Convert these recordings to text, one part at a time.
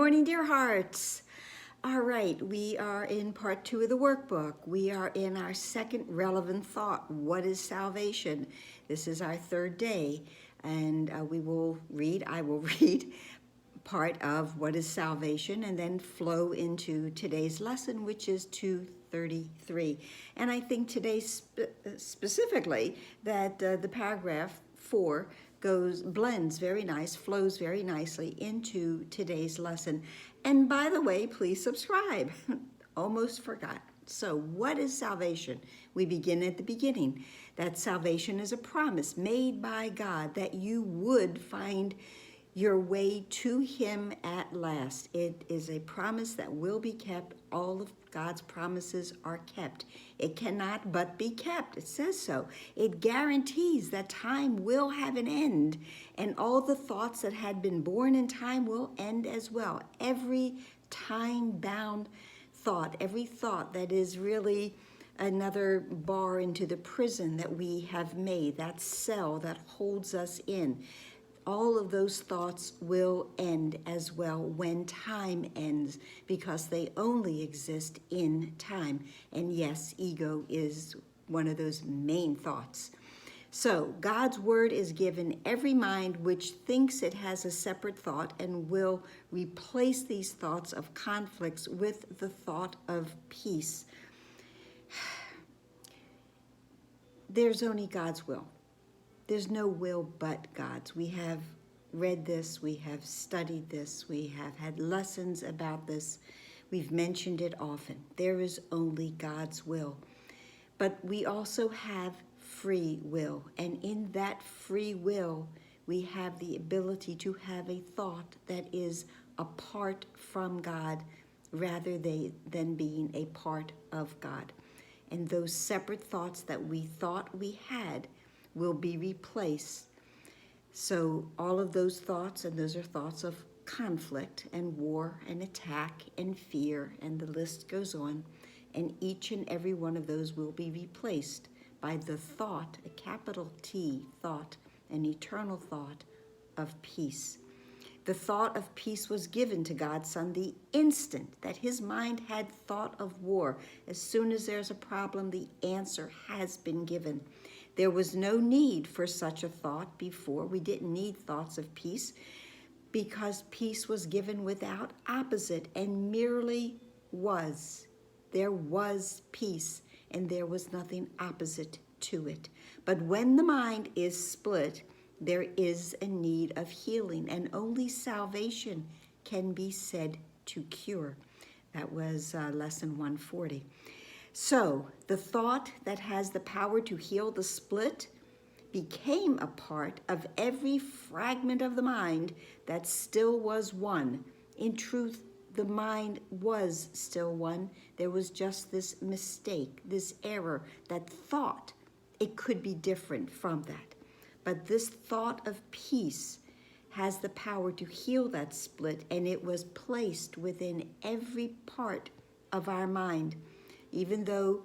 Morning, dear hearts. All right, we are in part 2 of the workbook. We are in our second relevant thought. What is salvation? This is our third day, and I will read part of what is salvation and then flow into today's lesson, which is 233. And I think today specifically that the paragraph 4 blends very nice, flows very nicely into today's lesson. And by the way, please subscribe. Almost forgot. So what is salvation? We begin at the beginning. That salvation is a promise made by God that you would find your way to Him at last. It is a promise that will be kept. All of God's promises are kept. It cannot but be kept. It says so. It guarantees that time will have an end, and all the thoughts that had been born in time will end as well. Every time-bound thought, every thought that is really another bar into the prison that we have made, that cell that holds us in, all of those thoughts will end as well when time ends, because they only exist in time. And yes, ego is one of those main thoughts. So God's word is given every mind which thinks it has a separate thought and will replace these thoughts of conflicts with the thought of peace. There's only God's will. There's no will but God's. We have read this, we have studied this, we have had lessons about this. We've mentioned it often. There is only God's will. But we also have free will. And in that free will, we have the ability to have a thought that is apart from God rather than being a part of God. And those separate thoughts that we thought we had will be replaced. So all of those thoughts, and those are thoughts of conflict and war and attack and fear, and the list goes on, and each and every one of those will be replaced by the thought, a capital T thought, an eternal thought of peace. The thought of peace was given to God's Son the instant that his mind had thought of war. As soon as there's a problem, the answer has been given. There was no need for such a thought before. We didn't need thoughts of peace because peace was given without opposite and merely was. There was peace and there was nothing opposite to it. But when the mind is split, there is a need of healing, and only salvation can be said to cure. That was lesson 140. So the thought that has the power to heal the split became a part of every fragment of the mind that still was one. In truth, the mind was still one. There was just this mistake, this error, that thought it could be different from that. But this thought of peace has the power to heal that split, and it was placed within every part of our mind. Even though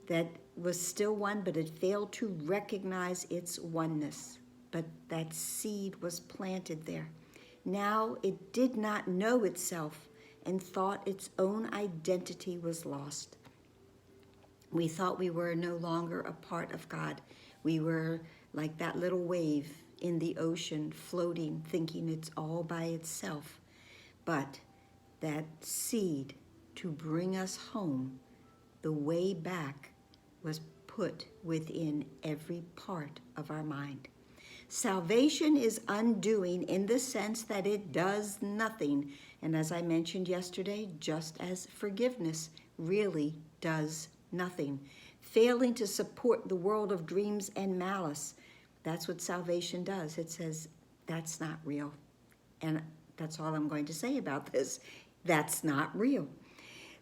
that was still one, but it failed to recognize its oneness. But that seed was planted there. Now it did not know itself and thought its own identity was lost. We thought we were no longer a part of God. We were like that little wave in the ocean floating, thinking it's all by itself. But that seed to bring us home, the way back, was put within every part of our mind. Salvation is undoing in the sense that it does nothing. And as I mentioned yesterday, just as forgiveness really does nothing. Failing to support the world of dreams and malice. That's what salvation does. It says, that's not real. And that's all I'm going to say about this. That's not real.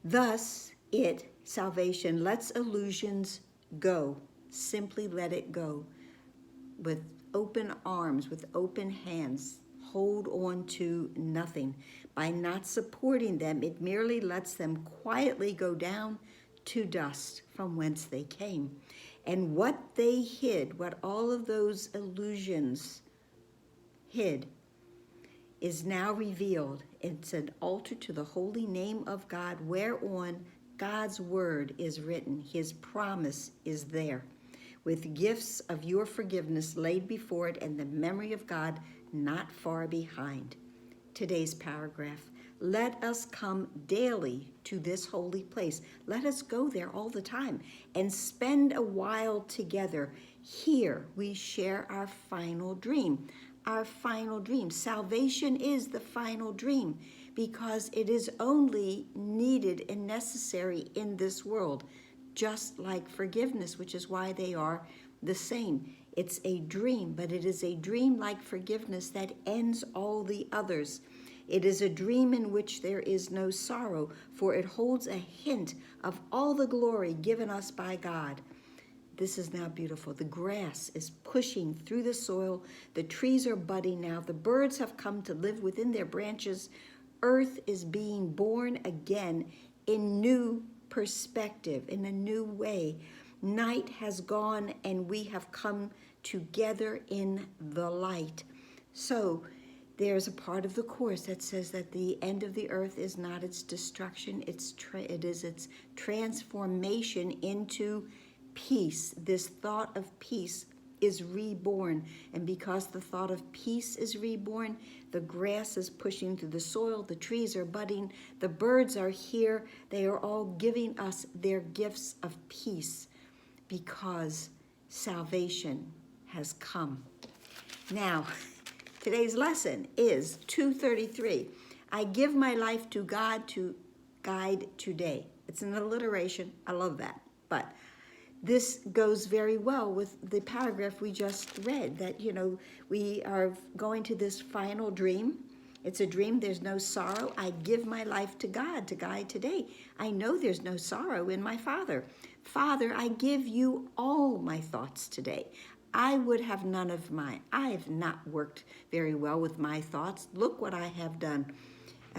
Thus, salvation, lets illusions go. Simply let it go. With open arms, with open hands, hold on to nothing. By not supporting them, it merely lets them quietly go down to dust from whence they came. And what they hid, what all of those illusions hid, is now revealed It's an altar to the holy name of God, whereon God's word is written. His promise is there, with gifts of your forgiveness laid before it, and the memory of God not far behind. Today's paragraph. Let us come daily to this holy place. Let us go there all the time and spend a while together. Here we share our final dream. Our final dream. Salvation is the final dream because it is only needed and necessary in this world, just like forgiveness, which is why they are the same. It's a dream, but it is a dream like forgiveness that ends all the others. It is a dream in which there is no sorrow, for it holds a hint of all the glory given us by God. This is now beautiful. The grass is pushing through the soil. The trees are budding now. The birds have come to live within their branches. Earth is being born again in new perspective, in a new way. Night has gone and we have come together in the light. So there's a part of the course that says that the end of the earth is not its destruction, it is its transformation into peace. This thought of peace is reborn. And because the thought of peace is reborn, the grass is pushing through the soil, the trees are budding, the birds are here. They are all giving us their gifts of peace because salvation has come. Now, today's lesson is 233. I give my life to God to guide today. It's an alliteration. I love that. But this goes very well with the paragraph we just read, that, we are going to this final dream. It's a dream. There's no sorrow. I give my life to God to guide today. I know there's no sorrow in my Father. Father, I give you all my thoughts today. I would have none of mine. I have not worked very well with my thoughts. Look what I have done.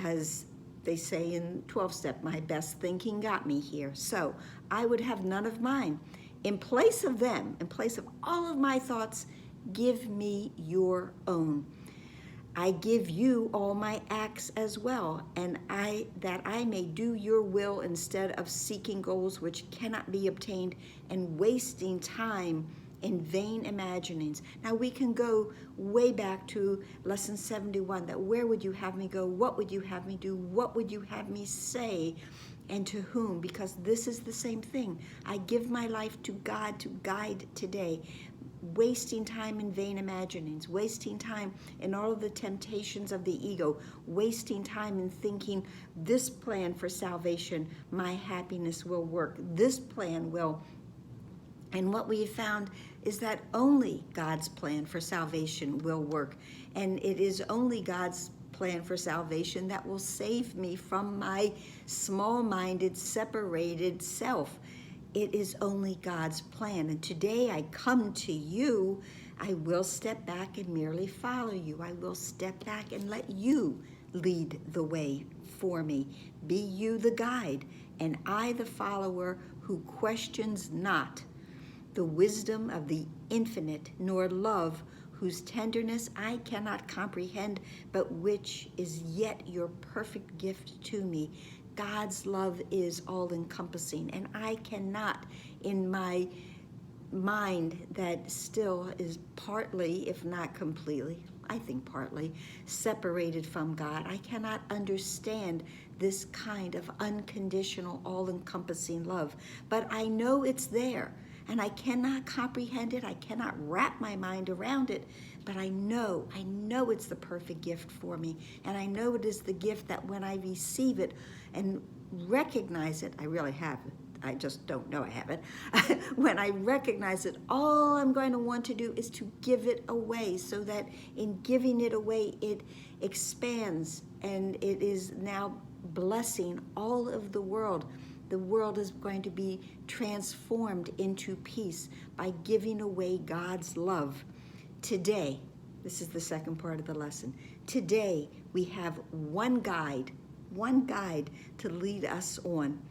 As they say in 12-step, my best thinking got me here. So I would have none of mine. In place of them, in place of all of my thoughts, give me your own. I give you all my acts as well, and that I may do your will instead of seeking goals which cannot be obtained and wasting time in vain imaginings. Now we can go way back to lesson 71, that where would you have me go? What would you have me do? What would you have me say? And to whom? Because this is the same thing. I give my life to God to guide today. Wasting time in vain imaginings, wasting time in all of the temptations of the ego, wasting time in thinking this plan for salvation, my happiness will work. This plan will. And what we have found is that only God's plan for salvation will work. And it is only God's plan for salvation that will save me from my small-minded, separated self. It is only God's plan. And today I come to you. I will step back and merely follow you. I will step back and let you lead the way for me. Be you the guide, and I the follower who questions not the wisdom of the infinite, nor love whose tenderness I cannot comprehend, but which is yet your perfect gift to me. God's love is all-encompassing, and I cannot, in my mind that still is partly, if not completely, I think partly, separated from God, I cannot understand this kind of unconditional, all-encompassing love. But I know it's there, and I cannot comprehend it. I cannot wrap my mind around it, but I know it's the perfect gift for me. And I know it is the gift that when I receive it and recognize it, I really have it. I just don't know I have it. When I recognize it, all I'm going to want to do is to give it away, so that in giving it away, it expands and it is now blessing all of the world. The world is going to be transformed into peace by giving away God's love. Today, this is the second part of the lesson. Today, we have one guide to lead us on.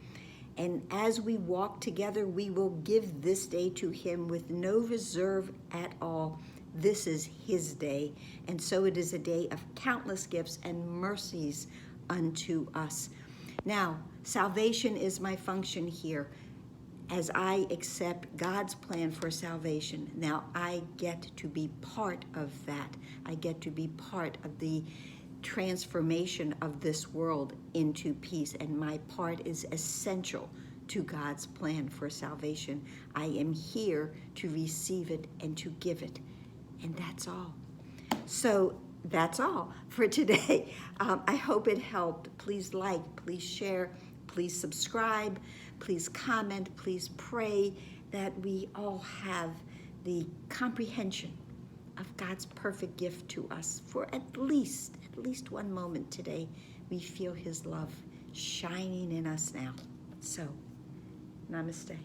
And as we walk together, we will give this day to him with no reserve at all. This is his day. And so it is a day of countless gifts and mercies unto us. Now, salvation is my function here. As I accept God's plan for salvation, now I get to be part of that. I get to be part of the transformation of this world into peace, and my part is essential to God's plan for salvation. I am here to receive it and to give it, and that's all. So that's all for today. I hope it helped. Please like, please share, please subscribe, please comment, please pray that we all have the comprehension of God's perfect gift to us for at least one moment today. We feel his love shining in us now. So, namaste.